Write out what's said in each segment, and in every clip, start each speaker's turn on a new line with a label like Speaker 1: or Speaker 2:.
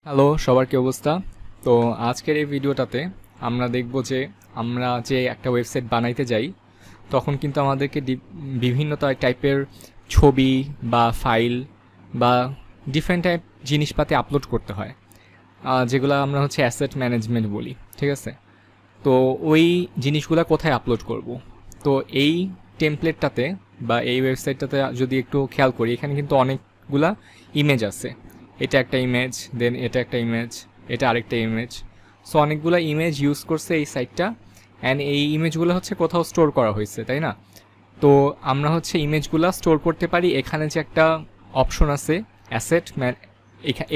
Speaker 1: Hello, সবার কি অবস্থা? তো আজকের এই ভিডিওটাতে আমরা দেখব যে আমরা যে একটা ওয়েবসাইট বানাইতে যাই তখন কিন্তু আমাদেরকে বিভিন্ন টাইপের ছবি বা ফাইল বা ডিফারেন্ট টাইপ জিনিসপাতি আপলোড করতে হয়, যেগুলো আমরা অ্যাসেট ম্যানেজমেন্ট বলি। ঠিক আছে? তো ওই জিনিসগুলো কোথায় আপলোড করব? তো এই টেমপ্লেটটাতে বা এই ওয়েবসাইটটাতে যদি একটু খেয়াল করি, এখানে কিন্তু অনেকগুলা ইমেজ আছে। এটা একটা ইমেজ, দেন এটা একটা ইমেজ, এটা আরেকটা ইমেজ। সো অনেকগুলো ইমেজ ইউজ করছে এই সাইটটা, অ্যান্ড এই ইমেজগুলো কোথাও স্টোর করা হয়েছে, তাই না? তো আমরা ইমেজগুলো স্টোর করতে পারি এখানে যে একটা অপশন আছে অ্যাসেট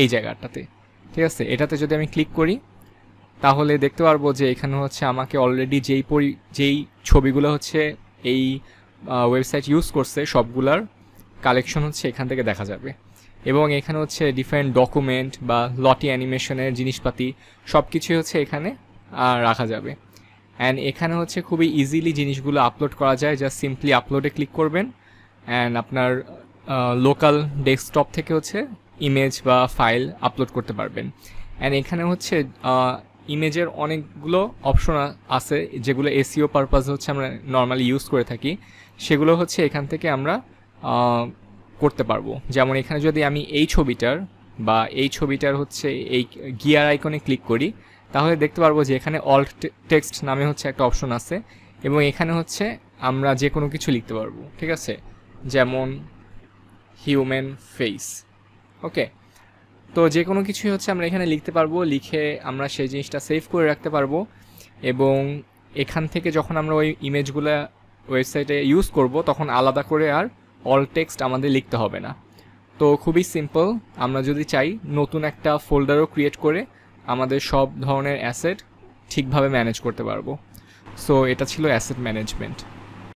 Speaker 1: এই জায়গাটাতে। ঠিক আছে? এটাতে যদি আমি ক্লিক করি তাহলে দেখতে পারবো যে এখানে আমাকে অলরেডি যেই ছবিগুলো এই ওয়েবসাইট ইউজ করছে সবগুলার কালেকশন এখান থেকে দেখা যাবে। এবং এখানে ডিফারেন্ট ডকুমেন্ট বা লটি অ্যানিমেশনের জিনিসপাতি সব কিছুই এখানে রাখা যাবে। অ্যান্ড এখানে খুবই ইজিলি জিনিসগুলো আপলোড করা যায়। জাস্ট সিম্পলি আপলোডে ক্লিক করবেন অ্যান্ড আপনার লোকাল ডেস্কটপ থেকে ইমেজ বা ফাইল আপলোড করতে পারবেন। অ্যান্ড এখানে ইমেজের অনেকগুলো অপশন আছে যেগুলো এসইও পারপাস আমরা নর্মালি ইউজ করে থাকি, সেগুলো এখান থেকে আমরা করতে পারবো। যেমন এখানে যদি আমি এই ছবিটার এই গিয়ার আইকনে ক্লিক করি তাহলে দেখতে পারবো যে এখানে অল্ট টেক্সট নামে একটা অপশন আছে এবং এখানে আমরা যে কোনো কিছু লিখতে পারবো। ঠিক আছে? যেমন হিউম্যান ফেস। ওকে, তো যে কোনো কিছুই আমরা এখানে লিখতে পারবো, লিখে আমরা সেই জিনিসটা সেভ করে রাখতে পারবো এবং এখান থেকে যখন আমরা ওই ইমেজগুলো ওয়েবসাইটে ইউজ করব তখন আলাদা করে আর অল টেক্সট আমাদের লিখতে হবে না। তো খুবই সিম্পল। আমরা যদি চাই নতুন একটা ফোল্ডারও ক্রিয়েট করে আমাদের সব ধরনের অ্যাসেট ঠিকভাবে ম্যানেজ করতে পারবো। সো এটা ছিল অ্যাসেট ম্যানেজমেন্ট।